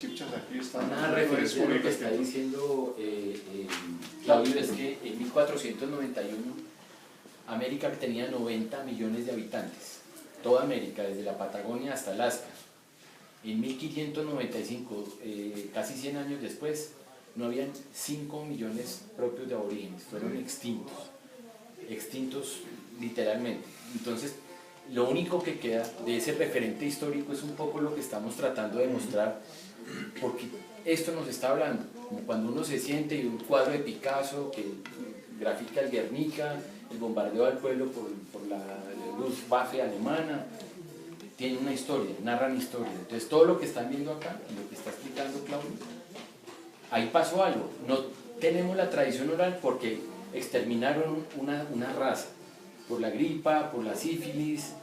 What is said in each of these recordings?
Una referencia a lo que está diciendo Claudio es que en 1491 América tenía 90 millones de habitantes, toda América, desde la Patagonia hasta Alaska. En 1595, casi 100 años después, no habían 5 millones propios de aborígenes, fueron extintos literalmente. Entonces, lo único que queda de ese referente histórico es un poco lo que estamos tratando de mostrar, porque esto nos está hablando, como cuando uno se siente y un cuadro de Picasso que grafica el Guernica, el bombardeo al pueblo por la Luftwaffe alemana, tiene una historia, narran historia. Entonces todo lo que están viendo acá, lo que está explicando Claudio, ahí pasó algo. No tenemos la tradición oral porque exterminaron una raza, por la gripa, por la sífilis,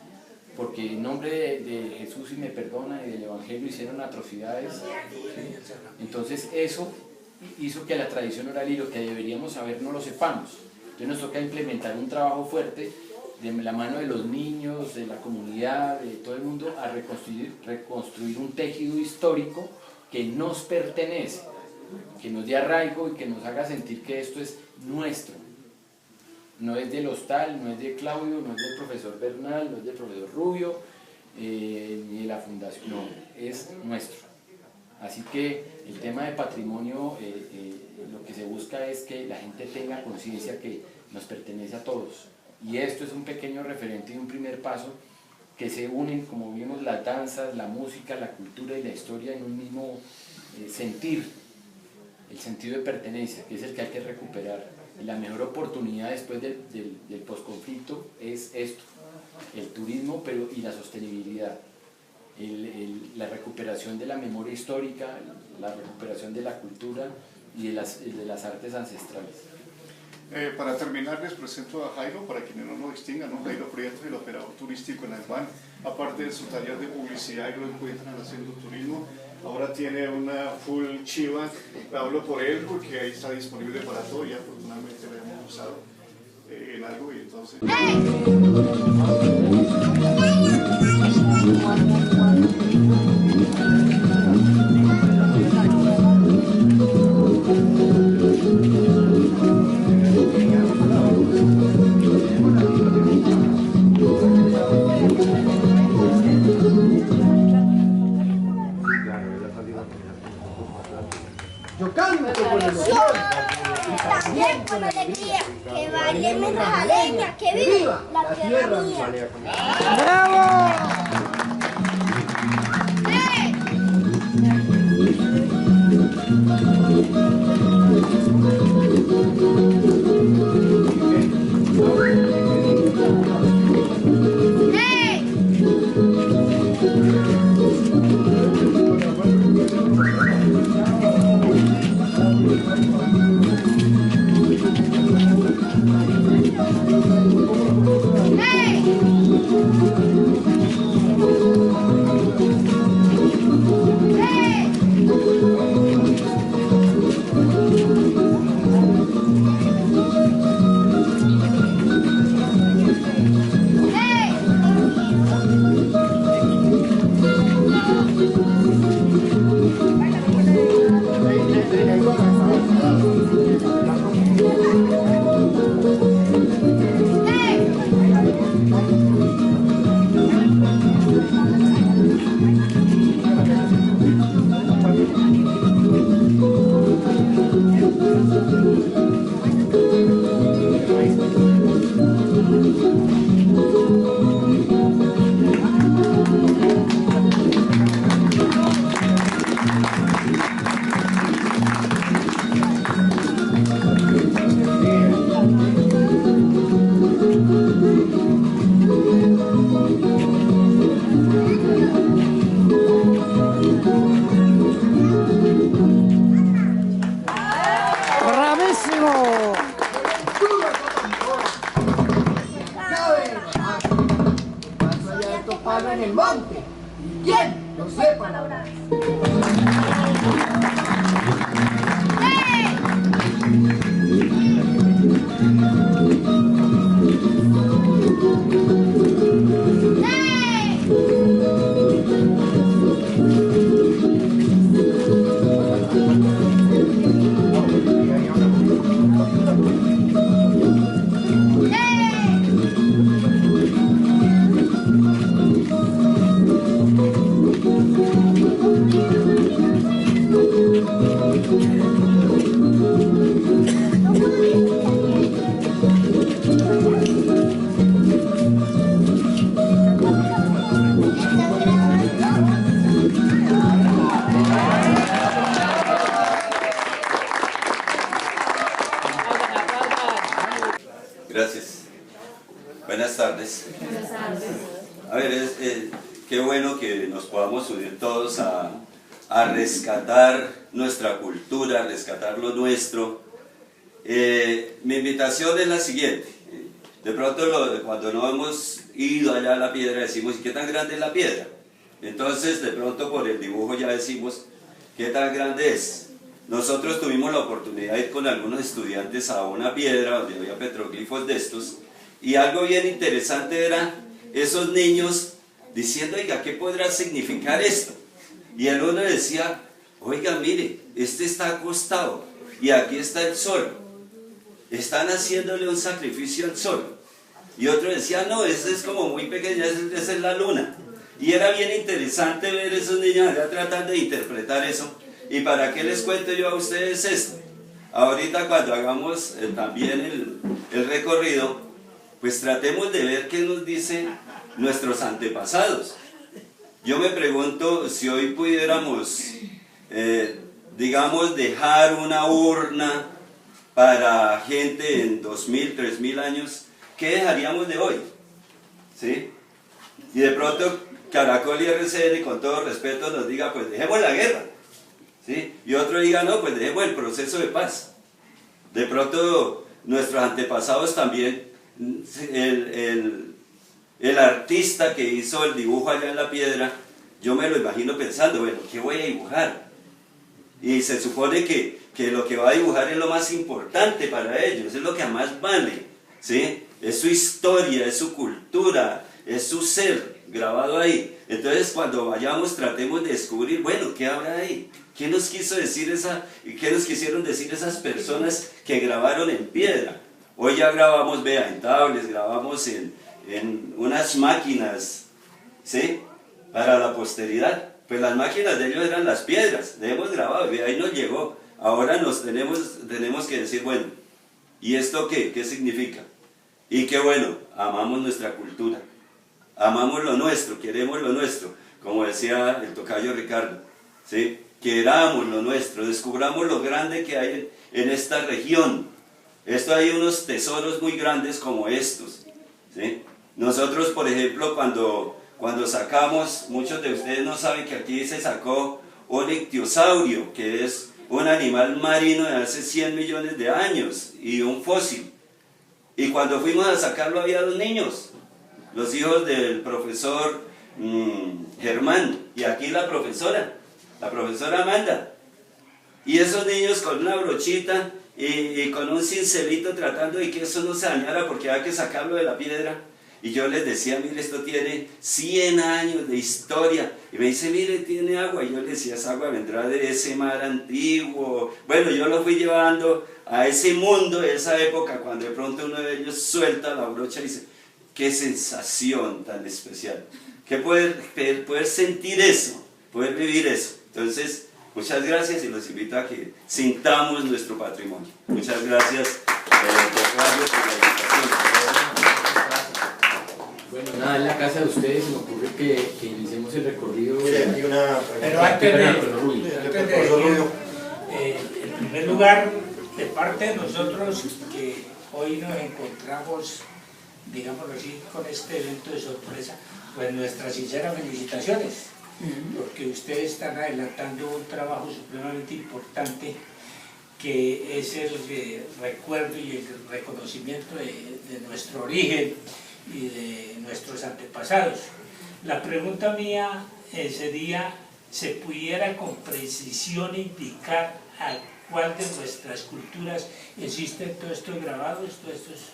porque en nombre de Jesús y me perdona y del Evangelio hicieron atrocidades. Entonces eso hizo que la tradición oral y lo que deberíamos saber no lo sepamos. Entonces nos toca implementar un trabajo fuerte de la mano de los niños, de la comunidad, de todo el mundo, a reconstruir un tejido histórico que nos pertenece, que nos dé arraigo y que nos haga sentir que esto es nuestro. No es del hostal, no es de Claudio, no es del profesor Bernal, no es del profesor Rubio, ni de la fundación, no, es nuestro. Así que el tema de patrimonio, lo que se busca es que la gente tenga conciencia que nos pertenece a todos. Y esto es un pequeño referente y un primer paso que se unen, como vimos, las danzas, la música, la cultura y la historia en un mismo sentir, el sentido de pertenencia, que es el que hay que recuperar. Y la mejor oportunidad después del posconflicto es esto, el turismo y la sostenibilidad, la recuperación de la memoria histórica, la recuperación de la cultura y de las artes ancestrales. Para terminar les presento a Jairo, para quienes no lo distingan, ¿no? Jairo Prieto, el operador turístico en Albán. Aparte de su taller de publicidad y lo encuentran haciendo turismo, ahora tiene una full chiva. Hablo por él porque ahí está disponible para todo y afortunadamente lo hemos usado en algo y entonces... Yo canto con emoción y también con alegría, que baile mientras aleña, que viva la tierra mía. ¡Bravo! En el monte, y quien lo sepa labrar. Gracias. Buenas tardes. Buenas tardes. A ver, qué bueno que nos podamos unir todos a rescatar nuestra cultura, a rescatar lo nuestro. Mi invitación es la siguiente. De pronto cuando no hemos ido allá a la piedra decimos, ¿y qué tan grande es la piedra? Entonces de pronto por el dibujo ya decimos, ¿qué tan grande es? Nosotros tuvimos la oportunidad de ir con algunos estudiantes a una piedra donde había petroglifos de estos, y algo bien interesante era esos niños diciendo, oiga, ¿qué podrá significar esto? Y el uno decía, oiga, mire, este está acostado y aquí está el sol. Están haciéndole un sacrificio al sol. Y otro decía, no, ese es como muy pequeño, esa es la luna. Y era bien interesante ver esos niños allá tratando de interpretar eso. ¿Y para qué les cuento yo a ustedes esto? Ahorita cuando hagamos también el recorrido, pues tratemos de ver qué nos dicen nuestros antepasados. Yo me pregunto si hoy pudiéramos, digamos, dejar una urna para gente en 2000, 3000 años, ¿qué dejaríamos de hoy? ¿Sí? Y de pronto Caracol y RCN, con todo respeto, nos diga, pues dejemos la guerra. ¿Sí? Y otro diga, no, pues dejemos el proceso de paz. De pronto nuestros antepasados también, el artista que hizo el dibujo allá en la piedra, yo me lo imagino pensando, bueno, ¿qué voy a dibujar? Y se supone que lo que va a dibujar es lo más importante para ellos, es lo que más vale, ¿sí? Es su historia, es su cultura, es su ser grabado ahí. Entonces cuando vayamos tratemos de descubrir, bueno, ¿qué habrá ahí? ¿Qué nos quiso decir qué nos quisieron decir esas personas que grabaron en piedra? Hoy ya grabamos, vea, en tablets, grabamos en unas máquinas, ¿sí? Para la posteridad. Pues las máquinas de ellos eran las piedras, le hemos grabado y ahí nos llegó. Ahora tenemos que decir, bueno, ¿y esto qué? ¿Qué significa? Y qué bueno, amamos nuestra cultura, amamos lo nuestro, queremos lo nuestro, como decía el tocayo Ricardo, ¿sí? Queramos lo nuestro, descubramos lo grande que hay en esta región. Esto hay unos tesoros muy grandes como estos, ¿sí? Nosotros, por ejemplo, cuando sacamos, muchos de ustedes no saben que aquí se sacó un ictiosaurio, que es un animal marino de hace 100 millones de años, y un fósil. Y cuando fuimos a sacarlo había 2 niños, los hijos del profesor Germán, y aquí la profesora Amanda. Y esos niños con una brochita y con un cincelito tratando de que eso no se dañara porque había que sacarlo de la piedra. Y yo les decía, mire, esto tiene 100 años de historia. Y me dice, mire, tiene agua. Y yo le decía, esa agua vendrá de ese mar antiguo. Bueno, yo lo fui llevando a ese mundo de esa época, cuando de pronto uno de ellos suelta la brocha y dice, qué sensación tan especial. Que poder sentir eso, poder vivir eso. Entonces, muchas gracias y los invito a que sintamos nuestro patrimonio. Muchas gracias por la invitación. Bueno, nada, en la casa de ustedes se me ocurre que iniciemos el recorrido. Pero antes en primer lugar, de parte de nosotros, que hoy nos encontramos, digámoslo así, con este evento de sorpresa, pues nuestras sinceras felicitaciones, porque ustedes están adelantando un trabajo supremamente importante, que es el recuerdo y el reconocimiento de nuestro origen y de nuestros antepasados. La pregunta mía sería, ¿se pudiera con precisión indicar a cuál de nuestras culturas existen todos estos grabados, todos estos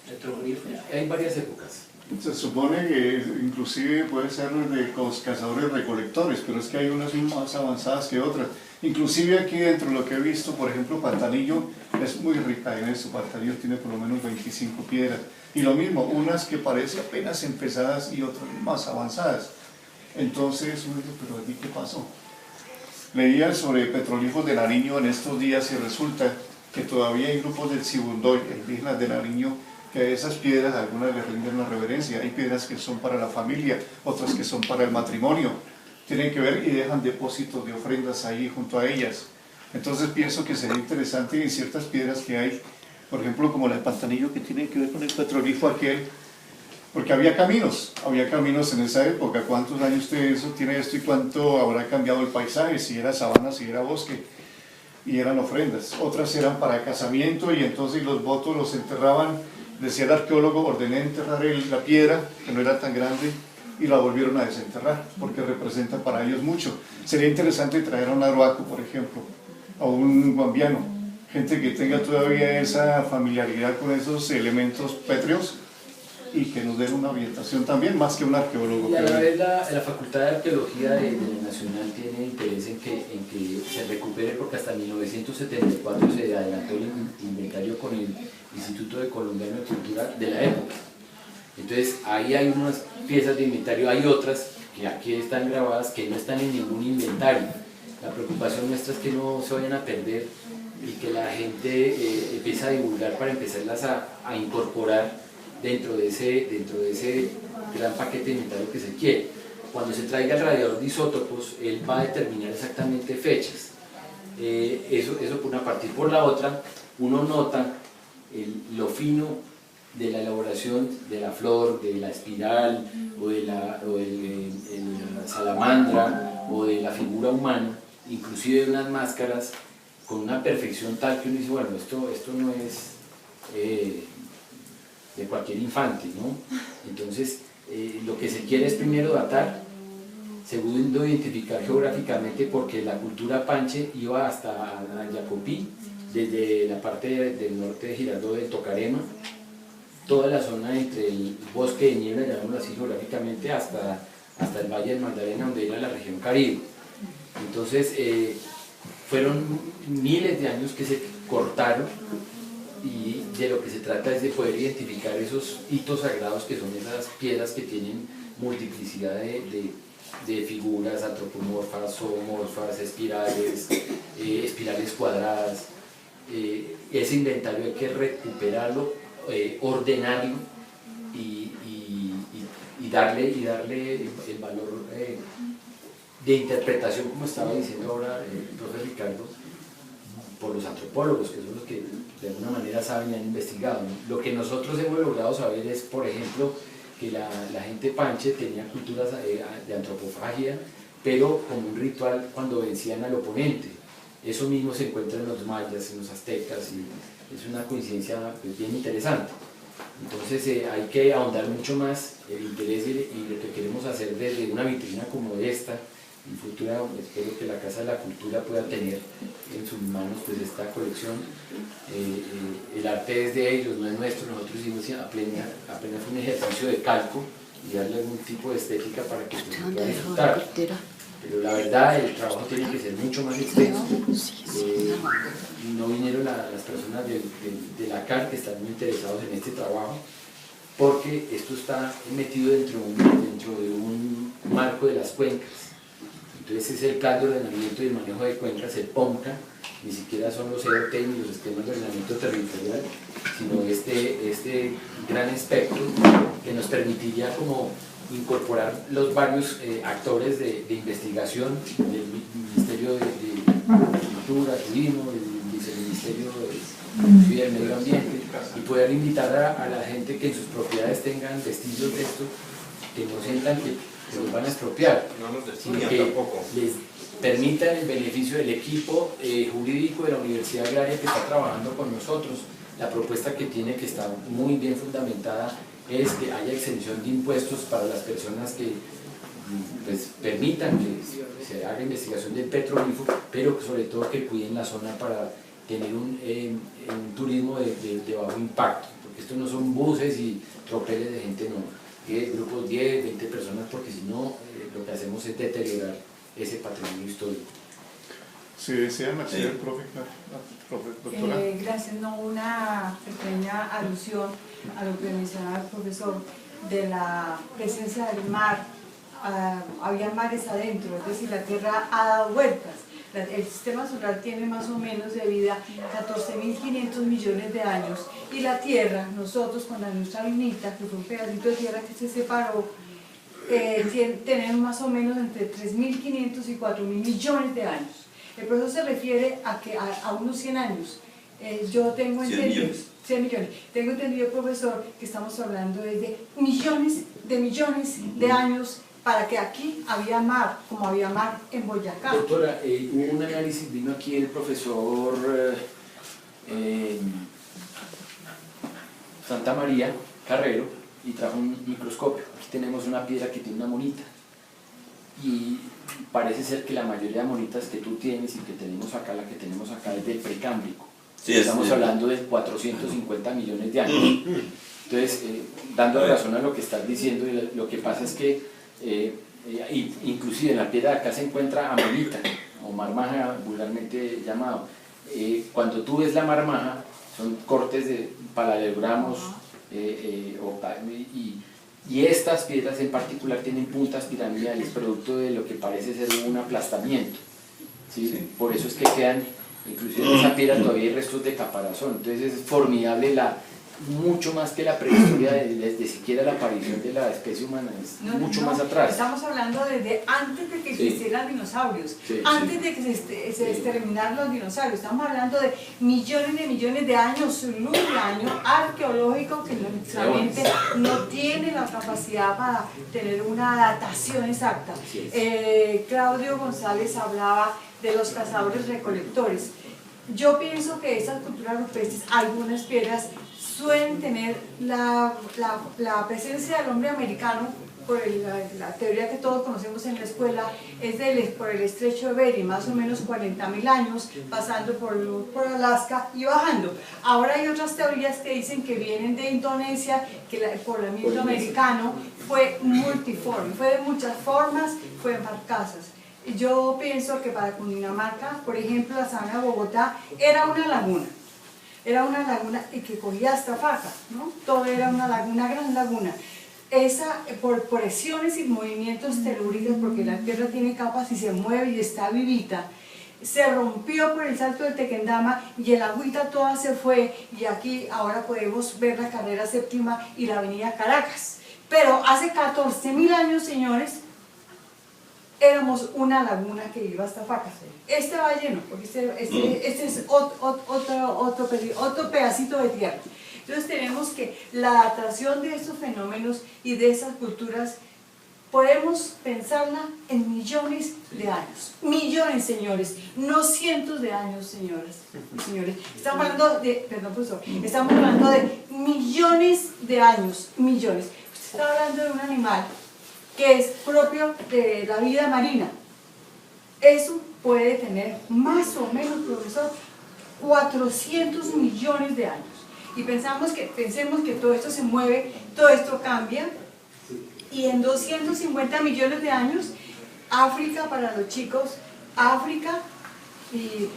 petroglifos? Hay varias épocas. Se supone que inclusive puede ser de cazadores recolectores, pero es que hay unas más avanzadas que otras. Inclusive aquí dentro de lo que he visto, por ejemplo, Pantanillo es muy rica en eso. Pantanillo tiene por lo menos 25 piedras. Y lo mismo, unas que parecen apenas empezadas y otras más avanzadas. Entonces, pero aquí ¿qué pasó? Leía sobre petroglifos de Nariño en estos días y resulta que todavía hay grupos del Sibundoy, indígenas de Nariño, que a esas piedras algunas les rinden la reverencia. Hay piedras que son para la familia, otras que son para el matrimonio. Tienen que ver y dejan depósitos de ofrendas ahí junto a ellas. Entonces pienso que sería interesante en ciertas piedras que hay por ejemplo, como la de Pantanillo, que tiene que ver con el petrolífero aquel, porque había caminos en esa época. ¿Cuántos años tiene esto y cuánto habrá cambiado el paisaje? Si era sabana, si era bosque, y eran ofrendas. Otras eran para casamiento y entonces los votos los enterraban. Decía el arqueólogo, ordené enterrar la piedra, que no era tan grande, y la volvieron a desenterrar, porque representa para ellos mucho. Sería interesante traer a un arhuaco, por ejemplo, a un guambiano, gente que tenga todavía esa familiaridad con esos elementos pétreos y que nos den una orientación también, más que un arqueólogo. Y a la vez la Facultad de Arqueología de la Nacional tiene interés en que se recupere, porque hasta 1974 se adelantó el inventario con el Instituto de Colombiano de Cultura de la época. Entonces ahí hay unas piezas de inventario, hay otras que aquí están grabadas que no están en ningún inventario. La preocupación nuestra es que no se vayan a perder y que la gente empiece a divulgar para empezarlas a incorporar dentro de ese gran paquete de inventario que se quiere. Cuando se traiga el radiador de isótopos, él va a determinar exactamente fechas. Eso por una parte. Y por la otra, uno nota lo fino de la elaboración de la flor, de la espiral, o de la salamandra, o de la figura humana, inclusive de unas máscaras, con una perfección tal que uno dice, bueno, esto no es de cualquier infante, ¿no? Entonces, lo que se quiere es primero datar, segundo identificar geográficamente, porque la cultura panche iba hasta Ayacopí, desde la parte del norte de Girardot del Tocarema, toda la zona entre el bosque de niebla, llamémoslo así geográficamente, hasta el Valle del Magdalena, donde era la región Caribe. Entonces, fueron miles de años que se cortaron, y de lo que se trata es de poder identificar esos hitos sagrados, que son esas piedras que tienen multiplicidad de figuras antropomorfas, zoomorfas, espirales, espirales cuadradas. Ese inventario hay que recuperarlo, ordenarlo y darle el valor de interpretación, como estaba diciendo ahora el profe Ricardo, por los antropólogos, que son los que de alguna manera saben y han investigado, ¿no? Lo que nosotros hemos logrado saber es, por ejemplo, que la gente panche tenía culturas de antropofagia, pero como un ritual cuando vencían al oponente. Eso mismo se encuentra en los mayas, en los aztecas, y es una coincidencia pues, bien interesante. Entonces hay que ahondar mucho más el interés y lo que queremos hacer desde una vitrina como esta. En futura espero que la Casa de la Cultura pueda tener en sus manos pues, esta colección. El arte es de ellos, no es nuestro. Nosotros hicimos apenas un ejercicio de calco y darle algún tipo de estética para que se pueda disfrutar. Pero la verdad, el trabajo tiene que ser mucho más extenso. No vinieron las personas de la CAR, que están muy interesados en este trabajo, porque esto está metido dentro de un marco de las cuencas. Entonces es el plan de ordenamiento y manejo de cuencas, el POMCA, ni siquiera son los EOT ni los esquemas de ordenamiento territorial, sino este gran espectro que nos permitiría como incorporar los varios actores de investigación del Ministerio de Cultura, Turismo, del Ministerio del Medio Ambiente, y poder invitar a la gente que en sus propiedades tengan vestigios de esto, que no sientan que los van a expropiar, sino que les permitan el beneficio del equipo jurídico de la Universidad Agraria que está trabajando con nosotros. La propuesta que tiene, que está muy bien fundamentada, es que haya exención de impuestos para las personas que pues, permitan que se haga investigación del petrolífero, pero sobre todo que cuiden la zona para tener un turismo de bajo impacto, porque esto no son buses y tropeles de gente, no. Grupos 10, 20 personas, porque si no, lo que hacemos es deteriorar ese patrimonio histórico. Si desean acceder, profe, doctora. Gracias. No, una pequeña alusión a lo que mencionaba el profesor de la presencia del mar. Había mares adentro, es decir, la Tierra ha dado vueltas. El sistema solar tiene más o menos de vida 14.500 millones de años, y la Tierra, nosotros con nuestra lunita, que fue un pedacito de tierra que se separó, tenemos más o menos entre 3.500 y 4.000 millones de años. El profesor se refiere a unos 100 años. Yo tengo entendido, 100 millones. Tengo entendido, profesor, que estamos hablando de millones de años para que aquí había mar, como había mar en Boyacá. Doctora, hubo un análisis, vino aquí el profesor Santa María Carrero y trajo un microscopio. Aquí tenemos una piedra que tiene una monita y parece ser que la mayoría de monitas que tú tienes y que tenemos acá, la que tenemos acá es del precámbrico. Sí, estamos hablando de 450 millones de años. Entonces, dando razón a lo que estás diciendo, lo que pasa es que inclusive en la piedra de acá se encuentra amonita o marmaja vulgarmente llamado. Cuando tú ves la marmaja son cortes de paralelogramos y estas piedras en particular tienen puntas piramidales producto de lo que parece ser un aplastamiento, ¿sí? Sí. Por eso es que quedan, inclusive en esa piedra todavía hay restos de caparazón. Entonces es formidable mucho más que la prehistoria de siquiera la aparición de la especie humana, es mucho más atrás. Estamos hablando desde antes de que existieran dinosaurios, antes de que se exterminaran los dinosaurios. Estamos hablando de millones de años, luz de años arqueológicos que nuestra mente no tiene la capacidad para tener una datación exacta. Claudio González hablaba de los cazadores recolectores. Yo pienso que esas culturas rupestres, algunas piedras, suelen tener la presencia del hombre americano, por la teoría que todos conocemos en la escuela, es por el estrecho de Bering, más o menos 40.000 años, pasando por Alaska y bajando. Ahora hay otras teorías que dicen que vienen de Indonesia, que el poblamiento americano fue multiforme, fue de muchas formas, fue en barcazas. Yo pienso que para Cundinamarca, por ejemplo, la sabana de Bogotá era una laguna. Era una laguna que cogía hasta Faca, ¿no? Todo era una laguna, una gran laguna. Esa, por presiones y movimientos telúricos, porque la tierra tiene capas y se mueve y está vivita, se rompió por el salto del Tequendama y el agüita toda se fue, y aquí ahora podemos ver la carrera séptima y la avenida Caracas. Pero hace 14.000 años, señores, éramos una laguna que iba hasta Facas. Este va lleno, porque este es otro pedacito de tierra. Entonces tenemos que la adaptación de estos fenómenos y de esas culturas podemos pensarla en millones de años. Millones, señores, no cientos de años, señoras y señores. Estamos hablando de, perdón, profesor, estamos hablando de millones de años, millones. Usted está hablando de un animal que es propio de la vida marina. Eso puede tener más o menos, profesor, 400 millones de años. Y pensemos que todo esto se mueve, todo esto cambia, y en 250 millones de años, África, para los chicos, África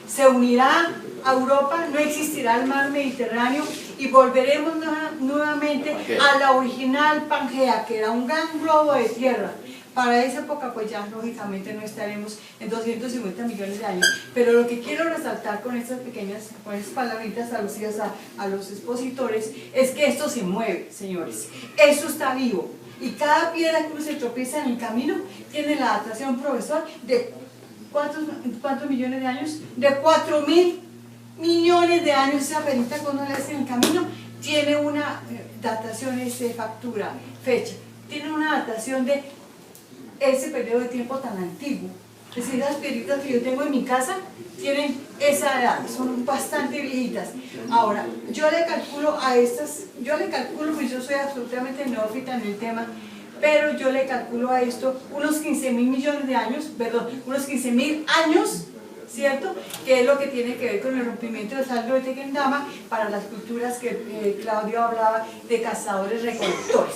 se unirá a Europa, no existirá el mar Mediterráneo y volveremos nuevamente a la original Pangea, que era un gran globo de tierra. Para esa época pues ya lógicamente no estaremos en 250 millones de años, pero lo que quiero resaltar con estas palabritas alusivas a los expositores es que esto se mueve, señores, esto está vivo, y cada piedra que uno se tropieza en el camino tiene la adaptación, profesor, de ¿cuántos millones de años? De 4.000 millones de años. Esa perita cuando le hacen el camino tiene una datación, factura, fecha, tiene una datación de ese periodo de tiempo tan antiguo. Es decir, las piedritas que yo tengo en mi casa tienen esa edad, son bastante viejitas. Ahora, yo le calculo a estas, pues yo soy absolutamente neófita en el tema, pero yo le calculo a esto unos 15.000 millones de años, perdón, unos 15.000 años, ¿cierto? Que es lo que tiene que ver con el rompimiento del salto de Tequendama para las culturas que Claudio hablaba de cazadores recolectores.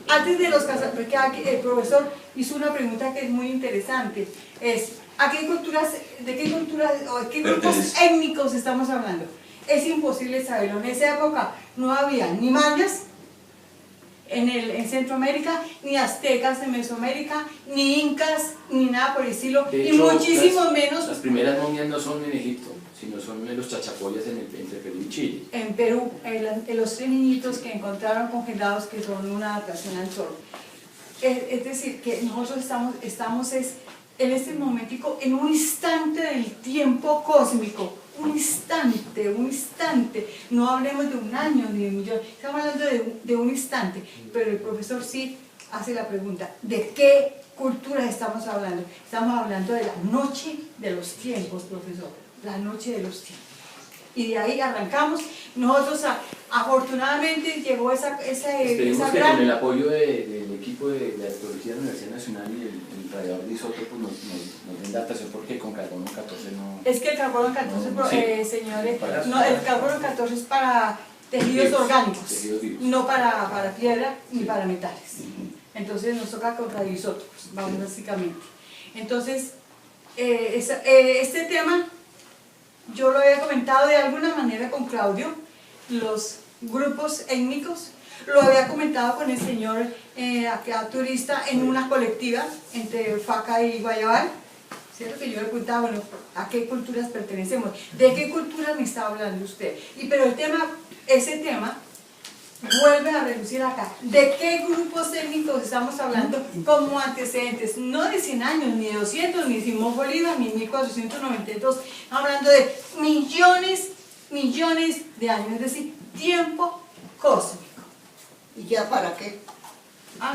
Antes de los cazadores, porque aquí el profesor hizo una pregunta que es muy interesante, es ¿de qué culturas o de qué grupos étnicos estamos hablando? Es imposible saberlo. En esa época no había ni mayas en Centroamérica, ni aztecas en Mesoamérica, ni incas, ni nada por el estilo, y muchísimo menos... Las primeras momias no son en Egipto, sino son en los chachapoyas entre Perú y Chile. En Perú, los 3 niñitos que encontraron congelados, que son una adaptación al sol. Es decir, que nosotros estamos en este momentico, en un instante del tiempo cósmico, un instante, no hablemos de un año ni de un millón, estamos hablando de un instante, pero el profesor sí hace la pregunta, ¿de qué culturas estamos hablando? Estamos hablando de la noche de los tiempos, profesor, la noche de los tiempos. Y de ahí arrancamos. Nosotros, afortunadamente, llegó esa Esperemos que gran... con el apoyo del equipo de la Arqueología de la Universidad Nacional y el radiador de isótopos nos den datación, porque con carbono 14 no... Es que el carbono 14, sí, señores, para- no, el carbono 14 es para tejidos Vivos, orgánicos, tejidos vivos. no para piedra ni para metales. Entonces nos toca con radioisótopos, vamos básicamente. Entonces, este tema yo lo había comentado de alguna manera con Claudio, los grupos étnicos, lo había comentado con el señor acá turista en una colectiva entre Faca y Guayabal, ¿cierto? Que yo le preguntaba, bueno, ¿a qué culturas pertenecemos? ¿De qué culturas me está hablando usted? Pero ese tema vuelve a relucir acá. ¿De qué grupos étnicos estamos hablando como antecedentes? No de 100 años, ni de 200, ni Simón Bolívar, ni 1492. Estamos hablando de millones de años, es decir, tiempo cósmico. ¿Y ya para qué? ¿Ah?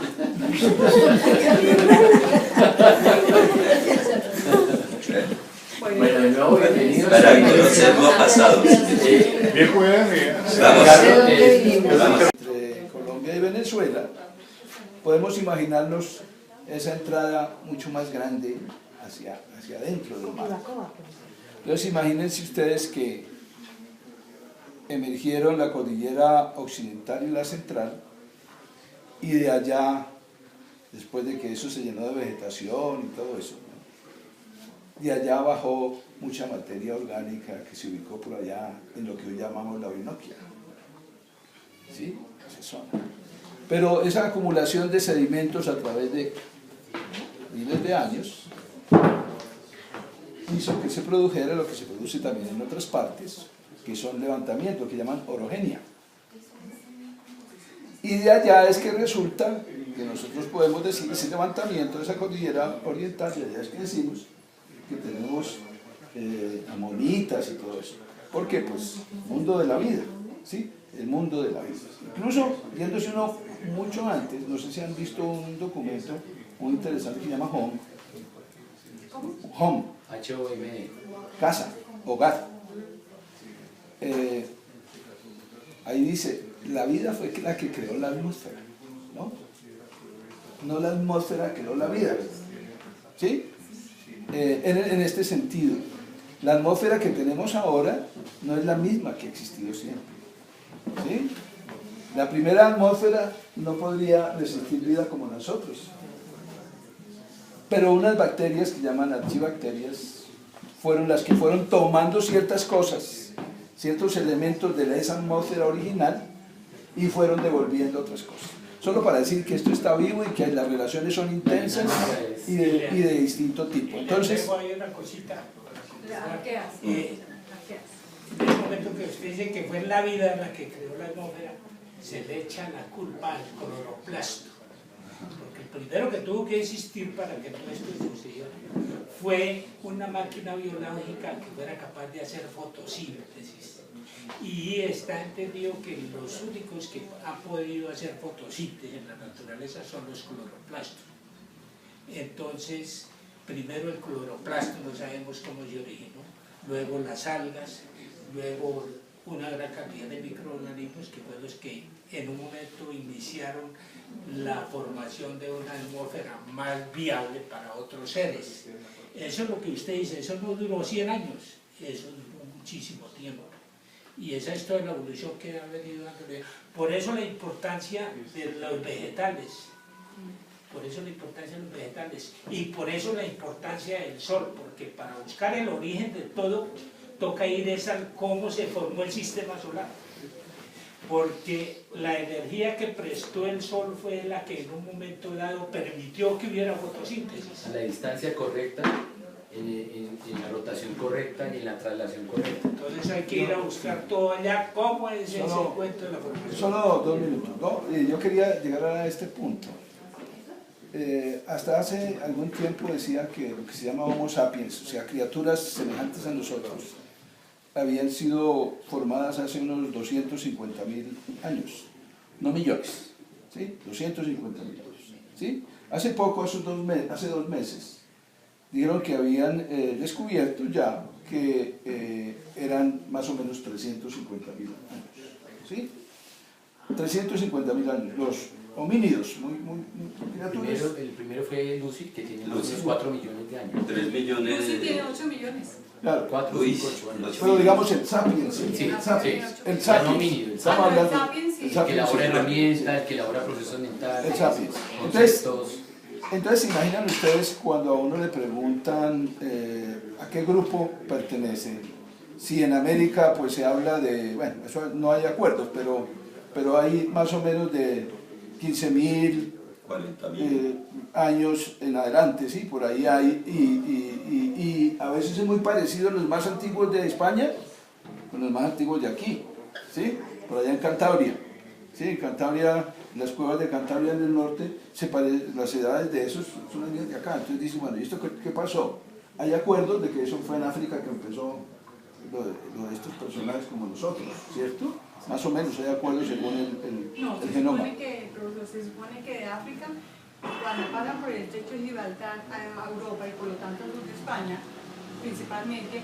Bueno, de nuevo, bienvenidos. Para conocerlo pasado. Bien, pueden. Vamos. Entre Colombia y Venezuela, podemos imaginarnos esa entrada mucho más grande hacia adentro del mar. Entonces imagínense ustedes que emergieron la cordillera occidental y la central, y de allá, después de que eso se llenó de vegetación y todo eso, de allá bajó mucha materia orgánica que se ubicó por allá en lo que hoy llamamos la Orinoquia. ¿Sí? Esa zona. Pero esa acumulación de sedimentos a través de miles de años hizo que se produjera lo que se produce también en otras partes, que son levantamientos, que llaman orogenia. Y de allá es que resulta que nosotros podemos decir ese levantamiento de esa cordillera oriental, de allá es que decimos que tenemos amonitas y todo eso. ¿Por qué? Pues mundo de la vida, ¿sí? El mundo de la vida. Incluso, yéndose uno mucho antes, no sé si han visto un documento muy interesante que se llama Home. Home. H-O-M-E. Casa, hogar. Ahí dice, la vida fue la que creó la atmósfera, ¿no? No la atmósfera creó la vida, ¿sí? En este sentido, la atmósfera que tenemos ahora no es la misma que ha existido siempre, ¿sí? La primera atmósfera no podría resistir vida como nosotros, pero unas bacterias que llaman archibacterias fueron las que fueron tomando ciertas cosas, ciertos elementos de esa atmósfera original y fueron devolviendo otras cosas. Solo para decir que esto está vivo y que las relaciones son intensas y de distinto tipo. Entonces, hay una cosita. ¿Qué hace? En el momento que usted dice que fue la vida la que creó la atmósfera, se le echa la culpa al cloroplasto. Porque el primero que tuvo que existir para que todo esto sucediera fue una máquina biológica que fuera capaz de hacer fotosíntesis. Y está entendido que los únicos que han podido hacer fotosíntesis en la naturaleza son los cloroplastos. Entonces, primero el cloroplasto, no sabemos cómo se originó, luego las algas, luego una gran cantidad de microorganismos que fueron los que en un momento iniciaron la formación de una atmósfera más viable para otros seres. Eso es lo que usted dice, eso no duró 100 años, eso duró muchísimo tiempo. Y esa es toda la evolución que ha venido dando. Por eso la importancia de los vegetales. Por eso la importancia de los vegetales. Y por eso la importancia del sol. Porque para buscar el origen de todo, toca ir a cómo se formó el sistema solar. Porque la energía que prestó el sol fue la que en un momento dado permitió que hubiera fotosíntesis. A la distancia correcta, en la rotación correcta y en la traslación correcta. Entonces hay que ir a buscar todo allá, cómo es ese cuento de la formación. solo 2 minutos, ¿no? Yo quería llegar a este punto. Hasta hace algún tiempo decía que lo que se llama Homo sapiens, o sea, criaturas semejantes a nosotros, habían sido formadas hace unos 250.000 años, no millones, ¿sí? 250.000 años, ¿sí? Hace poco, hace 2 meses, dijeron que habían descubierto ya que eran más o menos 350.000 años, ¿sí? 350.000 años, los homínidos, muy criaturas. El primero fue Lucy, que tiene unos 4 millones de años. 3 millones. Lucy tiene 8 millones. Claro. 4, Uy, 5, 8 años. Pero digamos el sapiens, Sí, el sapiens, sí. el El sapiens. homínido, el Estamos sapiens. hablando- El sapiens, sí. el Que sapiens, elabora sí. herramientas, que elabora procesos mentales, El sapiens. Entonces, conceptos. entonces, ¿se imaginan ustedes cuando a uno le preguntan a qué grupo pertenece? Si en América pues se habla de, bueno, eso no hay acuerdos, pero hay más o menos de 15.000 40.000. años en adelante, ¿sí? Por ahí hay, y a veces es muy parecido a los más antiguos de España con los más antiguos de aquí, ¿sí? Por allá en Cantabria, ¿sí? En Cantabria, las cuevas de Cantabria en el norte, las edades de esos son las mismas de acá. Entonces dicen, bueno, ¿y esto qué pasó? Hay acuerdos de que eso fue en África que empezó lo de estos personajes como nosotros, ¿cierto? Más o menos hay acuerdos según No, el genoma. se supone que de África, cuando pasan por el estrecho de Gibraltar a Europa y por lo tanto sur de España, principalmente,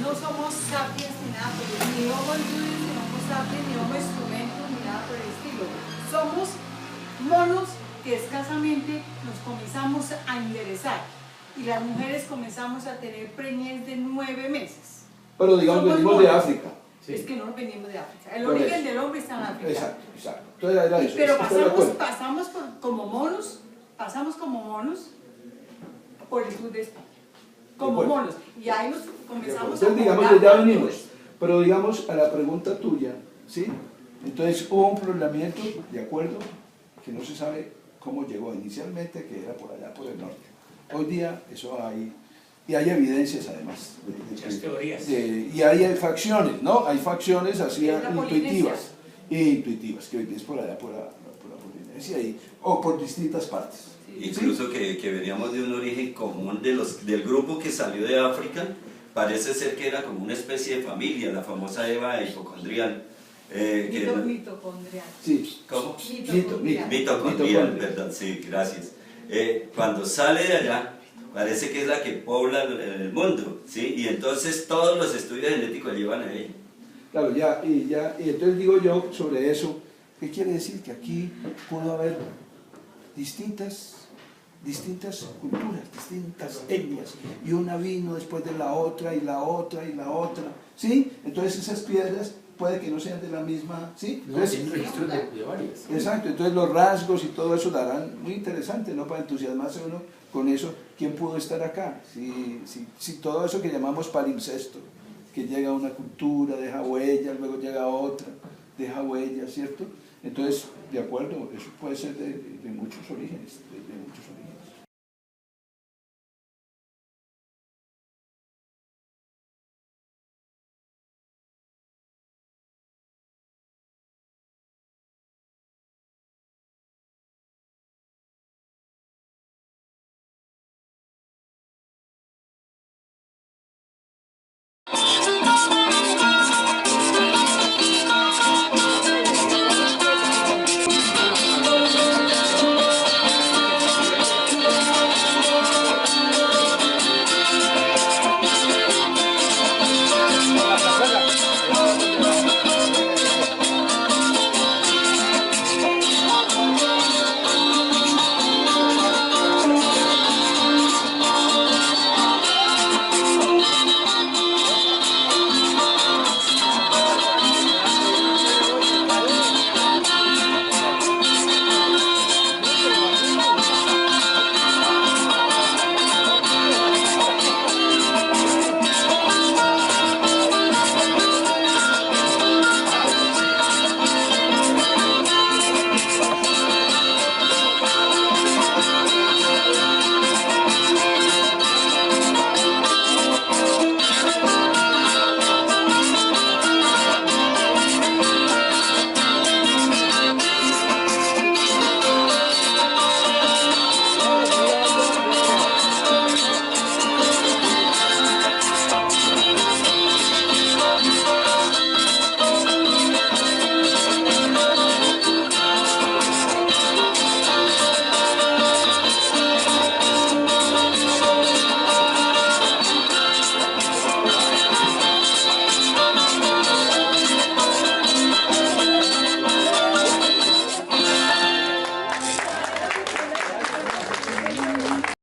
no somos sapiens ni nada por el estilo, ni homo erectus, ni homo sapiens, ni homo instrumentos, ni nada por el estilo. Somos monos que escasamente nos comenzamos a enderezar y las mujeres comenzamos a tener preñez de 9 meses. Pero digamos, Somos venimos de monos. África. Sí. Es que no nos venimos de África. El Por origen eso. del hombre está en África. Exacto, exacto. Entonces era eso. Pero estoy de acuerdo. pasamos como monos por el sur de España. Como De acuerdo. monos. Y ahí nos comenzamos Entonces, digamos, poblar ya tanto, venimos. pues. Pero digamos, a la pregunta tuya, ¿sí? Entonces hubo un poblamiento, de acuerdo, que no se sabe cómo llegó inicialmente, que era por allá, por el norte. Hoy día eso hay, y hay evidencias además. Muchas teorías. Y hay facciones, ¿no? Hay facciones así Es la intuitivas, que hoy día es por allá, por la Polinesia, o por distintas partes. Incluso que veníamos de un origen común del grupo que salió de África, parece ser que era como una especie de familia, la famosa Eva hipocondrial. Mitocondrial. Sí. ¿Cómo? Mitocondrial. Mitocondrial, perdón, sí, gracias. Cuando sale de allá, parece que es la que pobla el mundo, ¿sí? Y entonces todos los estudios genéticos llevan a ella. Claro, y entonces digo yo sobre eso, ¿qué quiere decir? Que aquí pudo haber distintas culturas, distintas etnias, y una vino después de la otra, y la otra, y la otra, ¿sí? Entonces esas piedras puede que no sean de la misma, ¿sí? No, Entonces, tiene registros de varias. exacto, entonces los rasgos y todo eso darán, muy interesante, ¿no? Para entusiasmarse uno con eso, ¿quién pudo estar acá? Si todo eso que llamamos palimpsesto, que llega a una cultura, deja huellas, luego llega a otra, deja huellas, ¿cierto? Entonces, de acuerdo, eso puede ser de muchos orígenes, de muchos orígenes.